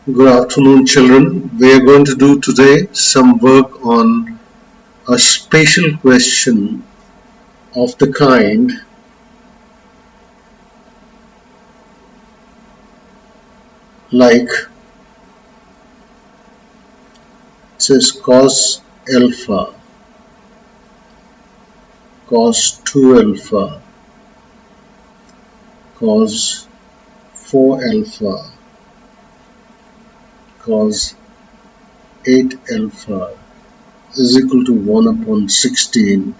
Good afternoon, children. We are going to do today some work on a spatial question of the kind like it says cos alpha, cos 2 alpha, cos 4 alpha, cos 8 alpha is equal to 1 upon 16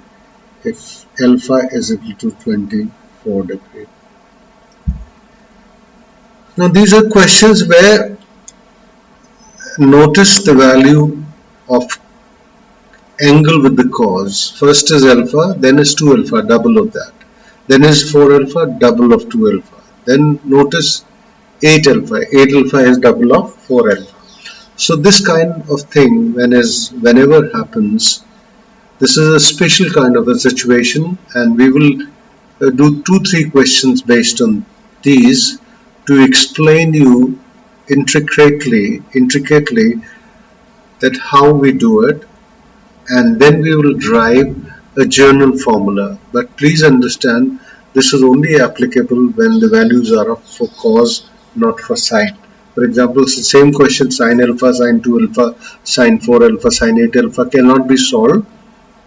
if alpha is equal to 24 degrees. Now these are questions where notice the value of angle with the cos. First is alpha, then is 2 alpha, double of that. Then is 4 alpha, double of 2 alpha. Then notice 8 alpha. 8 alpha is double of 4 alpha. So this kind of thing whenever happens, this is a special kind of a situation, and we will do 2-3 questions based on these to explain you intricately that how we do it, and then we will drive a journal formula. But please understand, this is only applicable when the values are for cos, not for sine. For example, it's the same question, sine alpha, sine 2 alpha, sine 4 alpha, sine 8 alpha cannot be solved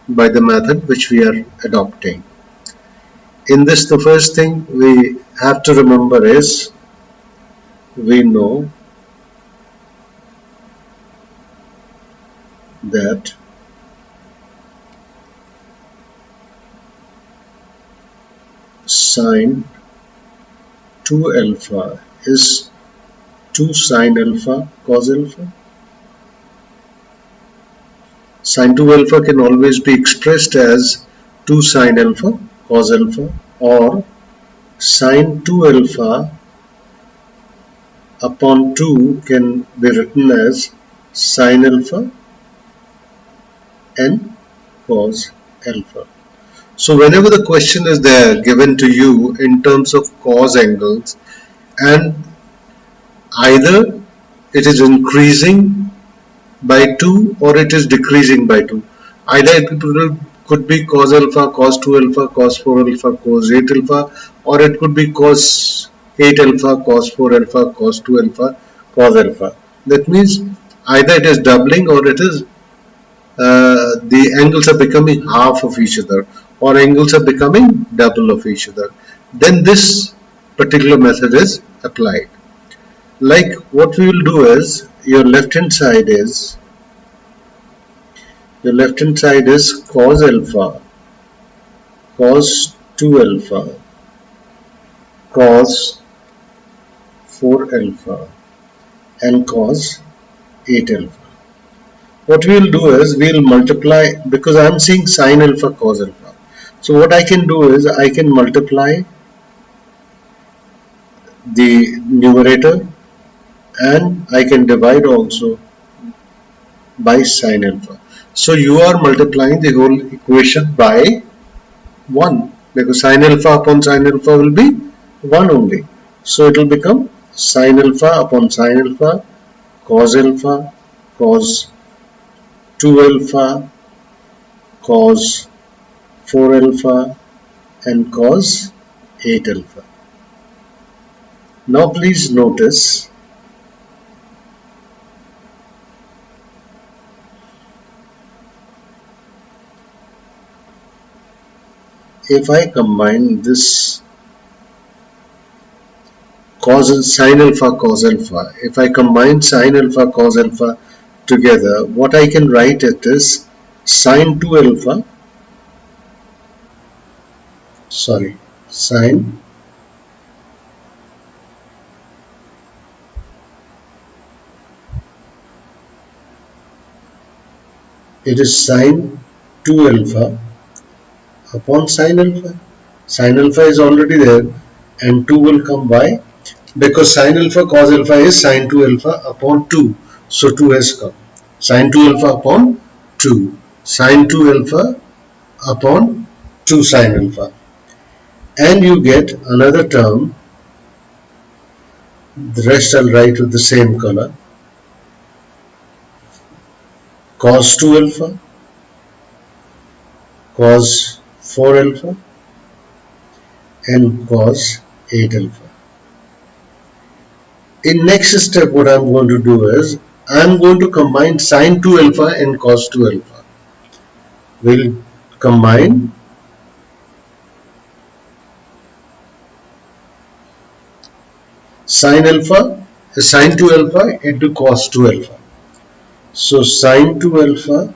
by the method which we are adopting. In this, the first thing we have to remember is we know that sine 2 alpha is 2 sine alpha cos alpha. Sine 2 alpha can always be expressed as 2 sine alpha cos alpha, or sine 2 alpha upon 2 can be written as sine alpha and cos alpha. So whenever the question is there given to you in terms of cos angles, and either it is increasing by 2 or it is decreasing by 2, either it could be cos alpha, cos 2 alpha, cos 4 alpha, cos 8 alpha, or it could be cos 8 alpha, cos 4 alpha, cos 2 alpha, cos alpha. That means either it is doubling or it is the angles are becoming half of each other, or angles are becoming double of each other. Then this particular method is applied. Like what we will do is, your left hand side is cos alpha, cos 2 alpha, cos 4 alpha, and cos 8 alpha. What we will do is, we will multiply, because I am seeing sine alpha cos alpha. So what I can do is, I can multiply the numerator and I can divide also by sine alpha. So you are multiplying the whole equation by 1, because sine alpha upon sine alpha will be 1 only. So it will become sine alpha upon sine alpha, cos 2 alpha, cos 4 alpha, and cos 8 alpha. Now please notice if I combine this sine alpha cos alpha, if I combine sine alpha cos alpha together, what I can write it is sine 2 alpha, sine it is sine 2 alpha upon sine alpha. Sine alpha is already there and 2 will come by, because sine alpha cos alpha is sine 2 alpha upon 2. So 2 has come. Sine 2 alpha upon 2. Sine 2 alpha upon 2 sine alpha. And you get another term, the rest I'll write with the same color. cos 2 alpha, cos 4 alpha, and cos 8 alpha. In next step, what I'm going to do is I'm going to combine sin 2 alpha and cos 2 alpha. We'll combine sin 2 alpha into cos 2 alpha. So sin 2 alpha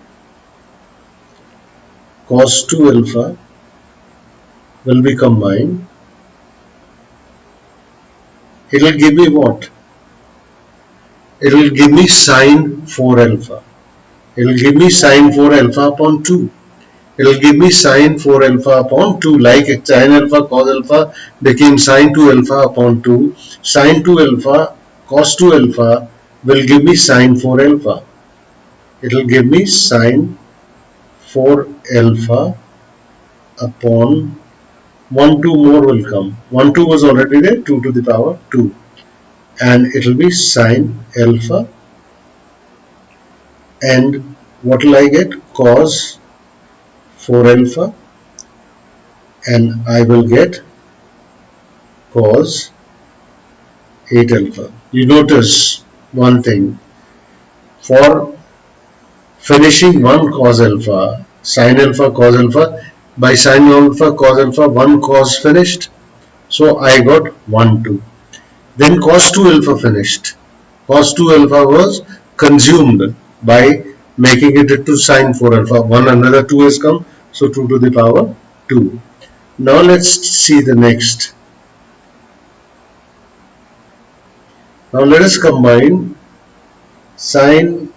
cos 2 alpha will be combined. It will give me what? It will give me sin 4 alpha. It will give me sin 4 alpha upon 2. It will give me sin 4 alpha upon 2, like sin alpha cos alpha became sin 2 alpha upon 2. Sin 2 alpha cos 2 alpha will give me sin 4 alpha. It will give me sin 4 alpha upon 1 2 more will come. 1 2 was already there, 2 to the power 2. And it will be sin alpha, and what will I get? Cos 4 alpha, and I will get cos 8 alpha. You notice one thing, for finishing one cos alpha, sin alpha cos alpha, by sin alpha cos alpha, one cos finished, so I got 1 2. Then cos 2 alpha finished. Cos 2 alpha was consumed by making it into sin 4 alpha. One another 2 has come, so 2 to the power 2. Now let's see the next. Now let us combine sin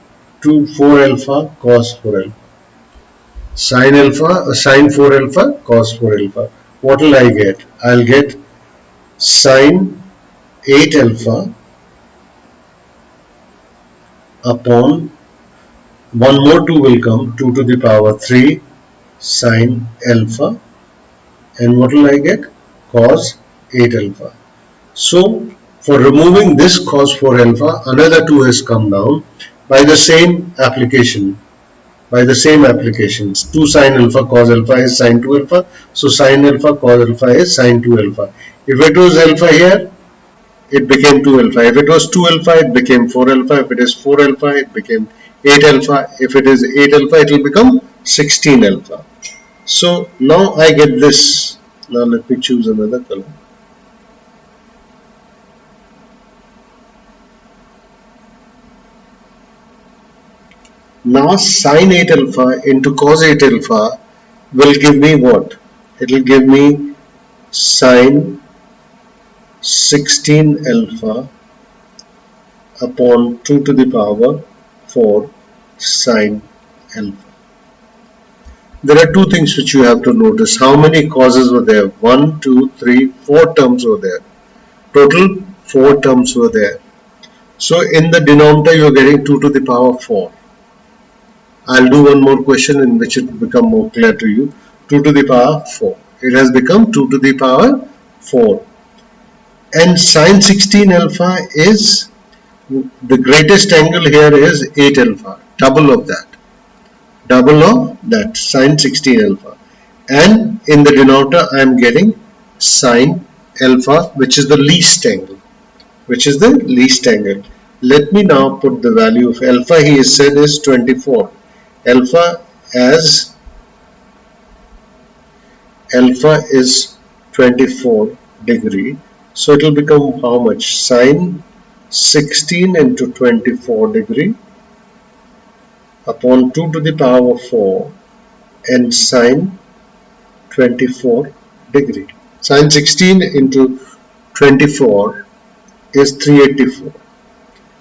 2 4 alpha cos 4 alpha. Sin 4 alpha cos 4 alpha. What will I get? I'll get sin 8 alpha upon one more 2 will come, 2 to the power 3 sin alpha, and what will I get? Cos 8 alpha. So for removing this cos 4 alpha, another 2 has come down by the same application. By the same applications, 2 sin alpha cos alpha is sin 2 alpha, so sin alpha cos alpha is sin 2 alpha. If it was alpha here, it became 2 alpha. If it was 2 alpha, it became 4 alpha. If it is 4 alpha, it became 8 alpha. If it is 8 alpha, it will become 16 alpha. So now I get this. Now let me choose another color. Now sin 8 alpha into cos 8 alpha will give me what? It will give me sin 16 alpha upon 2 to the power 4 sin alpha. There are two things which you have to notice. How many causes were there? 1, 2, 3, 4 terms were there. Total 4 terms were there. So in the denominator you are getting 2 to the power 4. I'll do one more question in which it will become more clear to you. 2 to the power 4. It has become 2 to the power 4. And sin 16 alpha is, the greatest angle here is 8 alpha. Double of that. Double of that, sin 16 alpha. And in the denominator I am getting sin alpha, which is the least angle. Which is the least angle. Let me now put the value of alpha. He has said is 24. Alpha is 24 degree. So it will become how much? Sin 16 into 24 degree upon 2 to the power 4 and sin 24 degree. Sin 16 into 24 is 384.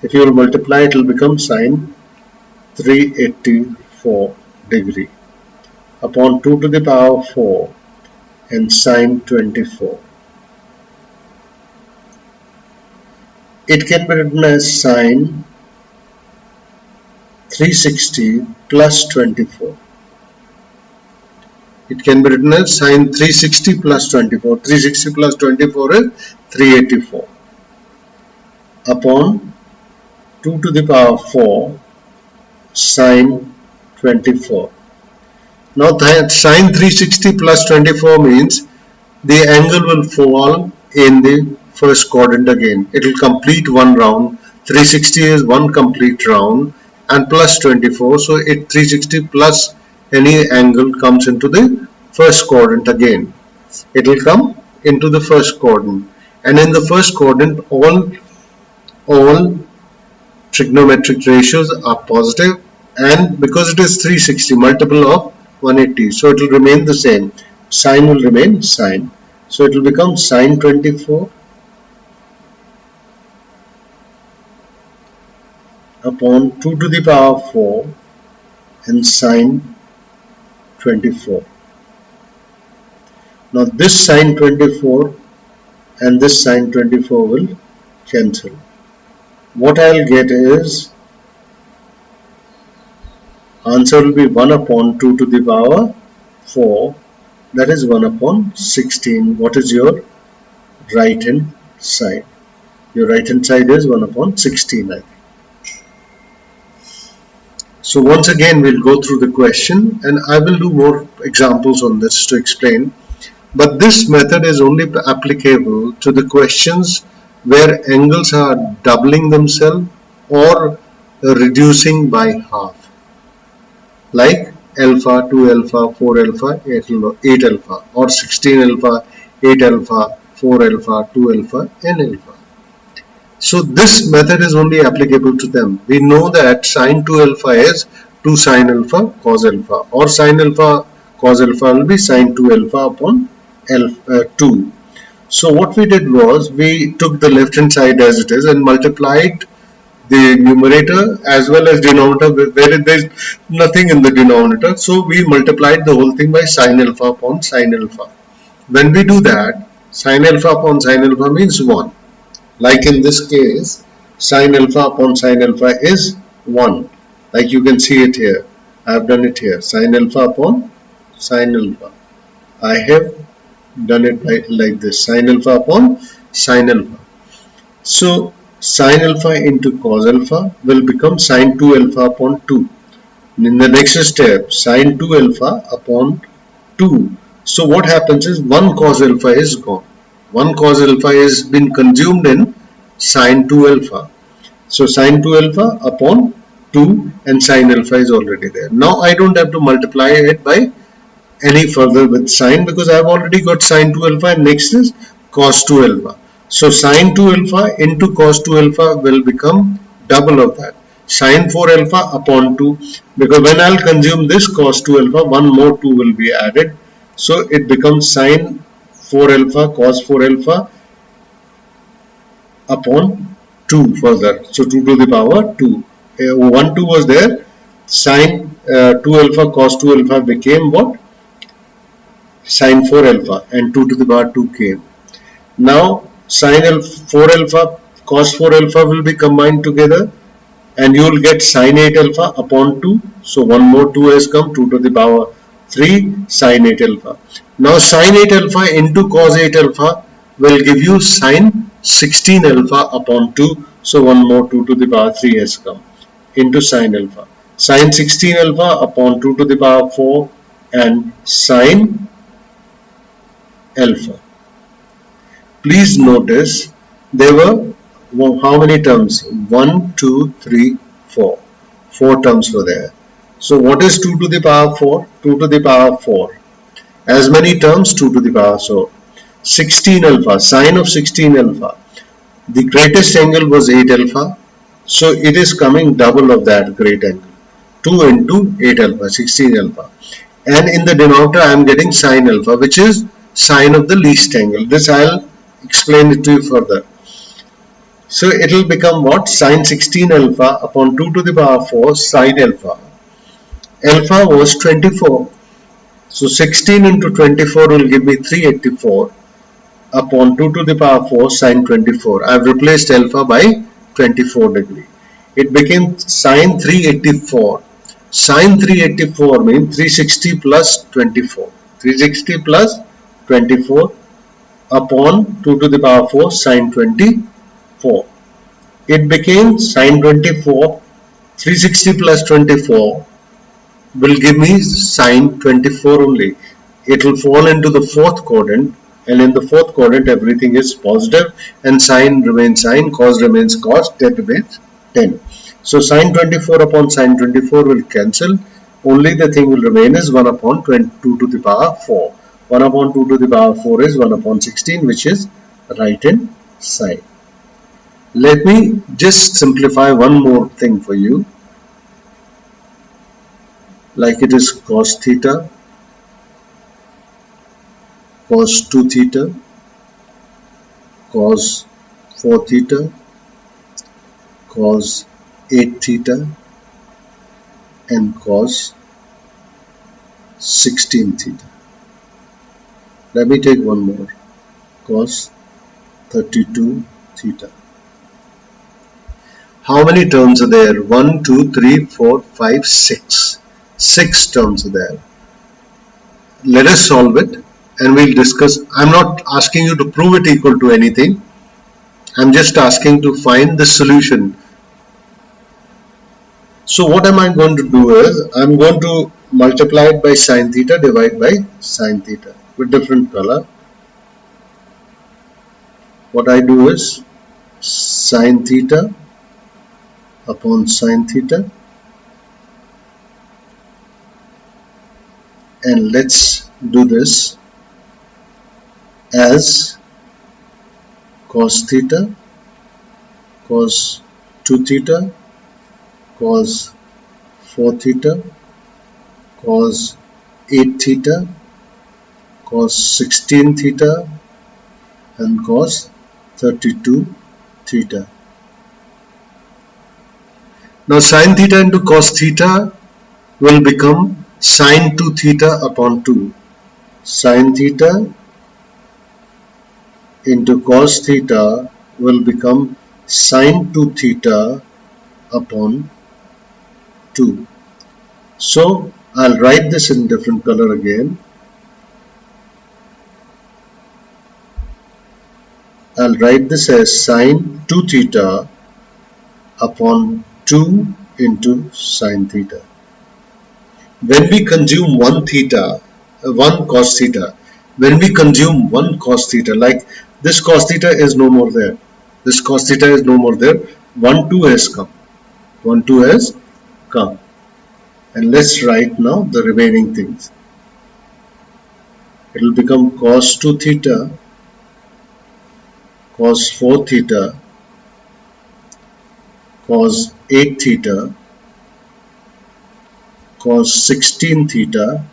If you will multiply, it will become sin 384 degree upon 2 to the power 4 and sin 24. It can be written as sin 360 plus 24. It can be written as sin 360 plus 24. 360 plus 24 is 384 upon 2 to the power 4 sin 24. Now sine 360 plus 24 means the angle will fall in the first quadrant again. It will complete one round. 360 is one complete round and plus 24. So 360 plus any angle comes into the first quadrant again. It will come into the first quadrant, and in the first quadrant all trigonometric ratios are positive, and because it is 360 multiple of 180, so it will remain the same. Sine will remain sine, so it will become sine 24 upon 2 to the power 4 and sine 24. Now this sine 24 and this sine 24 will cancel. What I'll get is answer will be 1 upon 2 to the power 4, that is 1 upon 16. What is your right hand side? Your right hand side is 1 upon 16, I think. So once again we'll go through the question, and I will do more examples on this to explain. But this method is only applicable to the questions where angles are doubling themselves or reducing by half, like alpha, 2 alpha, 4 alpha, 8 alpha, or 16 alpha, 8 alpha, 4 alpha, 2 alpha, n alpha. So this method is only applicable to them. We know that sine 2 alpha is 2 sine alpha cos alpha, or sine alpha cos alpha will be sine 2 alpha upon 2. So what we did was we took the left hand side as it is and multiplied the numerator as well as denominator where there is nothing in the denominator. So we multiplied the whole thing by sine alpha upon sine alpha. When we do that, sine alpha upon sine alpha means 1. Like in this case, sine alpha upon sine alpha is 1. Like you can see it here. I have done it here. Sine alpha upon sine alpha. I have done it like this. Sine alpha upon sine alpha. So sine alpha into cos alpha will become sine 2 alpha upon 2. In the next step, sine 2 alpha upon 2. So what happens is 1 cos alpha is gone. 1 cos alpha has been consumed in sine 2 alpha. So sine 2 alpha upon 2 and sine alpha is already there. Now I don't have to multiply it by any further with sine because I have already got sine 2 alpha, and next is cos 2 alpha. So sine 2 alpha into cos 2 alpha will become double of that. Sine 4 alpha upon 2, because when I'll consume this cos 2 alpha, one more 2 will be added. So it becomes sine 4 alpha cos 4 alpha upon 2 further. So 2 to the power 2. 1 2 was there. Sine 2 alpha cos 2 alpha became what? Sine 4 alpha, and 2 to the power 2 came. Now sine 4 alpha cos 4 alpha will be combined together, and you will get sine 8 alpha upon 2. So one more 2 has come, 2 to the power 3 sine 8 alpha. Now sine 8 alpha into cos 8 alpha will give you sine 16 alpha upon 2. So one more 2 to the power 3 has come into sine alpha. Sine 16 alpha upon 2 to the power 4 and sine alpha. Please notice there were how many terms? 1, 2, 3, 4. 4 terms were there. So what is 2 to the power 4? 2 to the power 4. As many terms? 2 to the power. So 16 alpha, sine of 16 alpha. The greatest angle was 8 alpha. So it is coming double of that great angle. 2 into 8 alpha, 16 alpha. And in the denominator I am getting sine alpha, which is sine of the least angle. This I will explain it to you further. So it will become what? Sine 16 alpha upon 2 to the power 4 sine alpha. Alpha was 24. So 16 into 24 will give me 384 upon 2 to the power 4 sine 24. I have replaced alpha by 24 degree. It became sine 384. Sine 384 means 360 plus 24. 360 plus 24 upon 2 to the power 4 sine 24. It became sine 24. 360 plus 24 will give me sine 24 only. It will fall into the fourth quadrant, and in the fourth quadrant everything is positive, and sine remains sine, cos remains cos, tan remains tan. So sine 24 upon sine 24 will cancel. Only the thing will remain is 1 upon 2 to the power 4. 1 upon 2 to the power 4 is 1 upon 16, which is right hand side. Let me just simplify one more thing for you. Like it is cos theta, cos 2 theta, cos 4 theta, cos 8 theta, and cos 16 theta. Let me take one more, cos 32 theta. How many terms are there? 1, 2, 3, 4, 5, 6. 6 terms are there. Let us solve it and we'll discuss. I'm not asking you to prove it equal to anything. I'm just asking to find the solution. So what am I going to do is, I'm going to multiply it by sine theta, divide by sine theta with different color. What I do is sine theta upon sine theta, and let's do this as cos theta, cos 2 theta, cos 4 theta, cos 8 theta, cos 16 theta, and cos 32 theta. Now sin theta into cos theta will become sin 2 theta upon 2. Sin theta into cos theta will become sin 2 theta upon 2. So I'll write this in different color again. I'll write this as sin 2 theta upon 2 into sin theta. When we consume one cos theta, when we consume one cos theta, like this cos theta is no more there. This cos theta is no more there. 1, 2 has come. 1, 2 has come. And let's write now the remaining things. It will become cos 2 theta, cos 4 theta, cos 8 theta, cos 16 theta,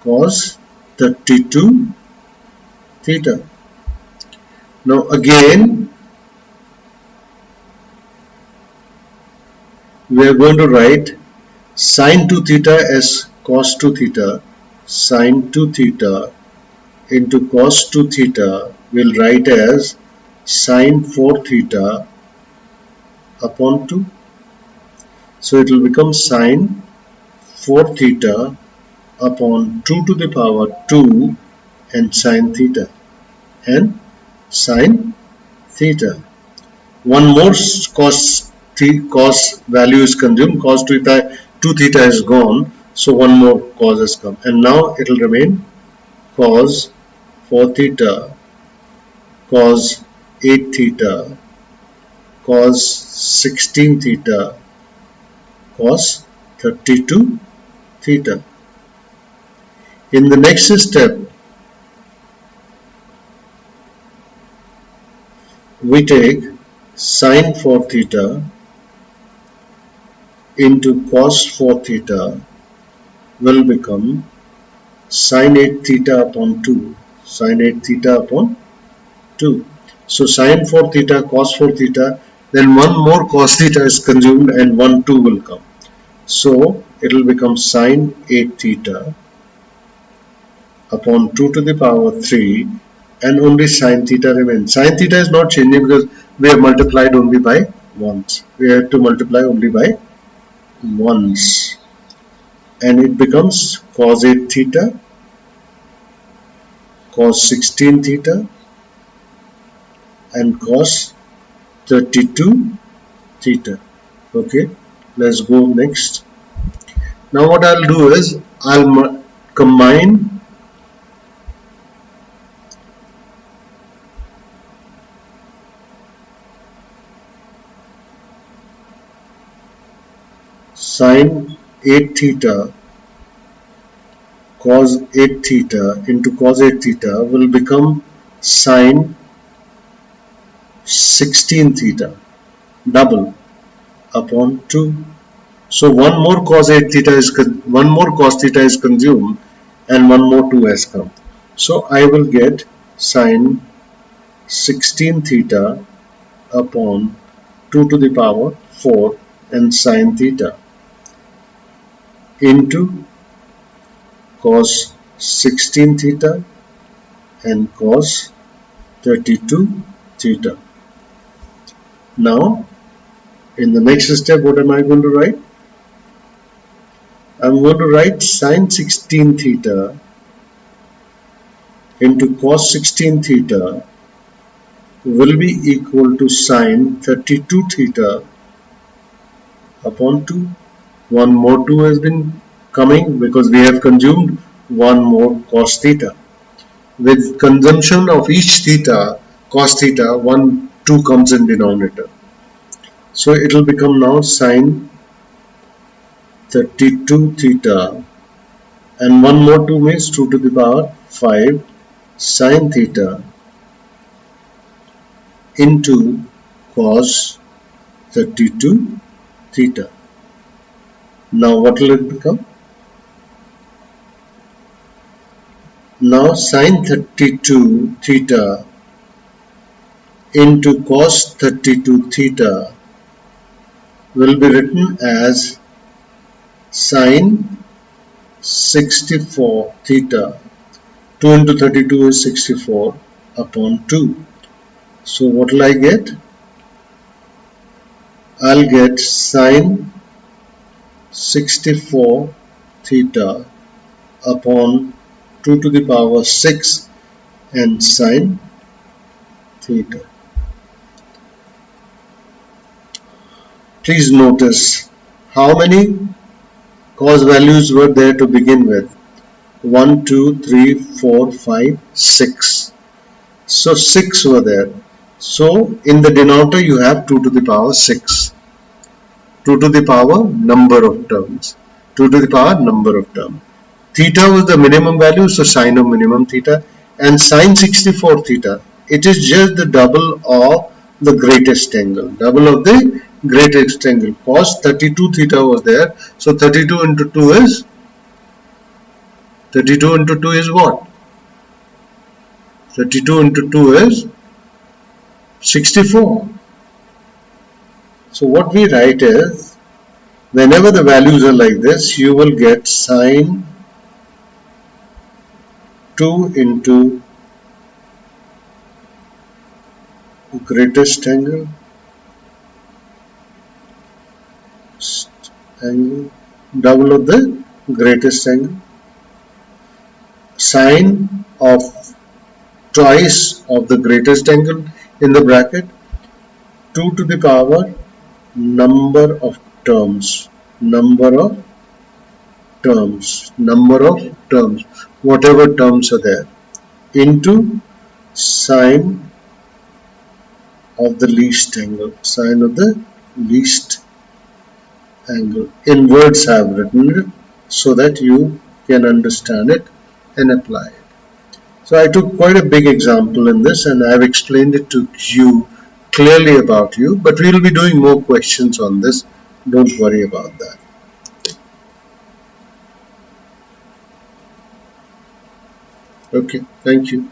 cos 32 theta. Now again, we are going to write sin 2 theta as cos 2 theta, sin 2 theta into cos 2 theta we'll write as sin 4 theta upon 2. So it will become sin 4 theta upon 2 to the power 2 and sin theta and sin theta. One more cos value is consumed. Cos 2 theta is gone. So one more cos has come. And now it will remain cos 4 theta, cos 8 theta, cos 16 theta, cos 32 theta. In the next step, we take sin 4 theta into cos 4 theta will become sin 8 theta upon 2. Sin 8 theta upon 2. So sin 4 theta, cos 4 theta, then one more cos theta is consumed and 1, 2 will come. So it will become sin 8 theta upon 2 to the power 3 and only sin theta remains. Sin theta is not changing because we have multiplied only by once. We have to multiply only by once. And it becomes cos 8 theta, cos 16 theta and cos 32 theta. Okay, let's go next. Now what I'll do is I'll combine sine 8 theta cos 8 theta into cos 8 theta will become sine 16 theta double upon 2. So one more cos theta is consumed and one more 2 has come. So I will get sine 16 theta upon 2 to the power 4 and sine theta into cos 16 theta and cos 32 theta. Now in the next step, what am I going to write? I'm going to write sine 16 theta into cos 16 theta will be equal to sine 32 theta upon 2. One more 2 has been coming because we have consumed one more cos theta. With consumption of each theta, cos theta, 1, 2 comes in denominator. So it will become now sine 32 theta and one more 2 means 2 to the power 5 sine theta into cos 32 theta. Now what will it become? Now sine 32 theta into cos 32 theta will be written as sine 64 theta. 2 into 32 is 64 upon 2. So what will I get? I'll get sine 64 theta upon 2 to the power 6 and sine theta. Please notice how many cos values were there to begin with. 1, 2, 3, 4, 5, 6. So 6 were there. So in the denominator you have 2 to the power 6. 2 to the power number of terms. 2 to the power number of terms. Theta was the minimum value, so sine of minimum theta. And sine 64 theta, it is just the double of the greatest angle. Double of the greatest angle. Cos 32 theta was there. So 32 into 2 is 32 into 2 is what? 32 into 2 is 64. So what we write is, whenever the values are like this, you will get sine 2 into greatest angle, double of the greatest angle, sine of twice of the greatest angle in the bracket, 2 to the power number of terms, whatever terms are there, into sine of the least angle, In words I have written it so that you can understand it and apply it. So I took quite a big example in this and I have explained it to you clearly about you, but we will be doing more questions on this. Don't worry about that. Okay, thank you.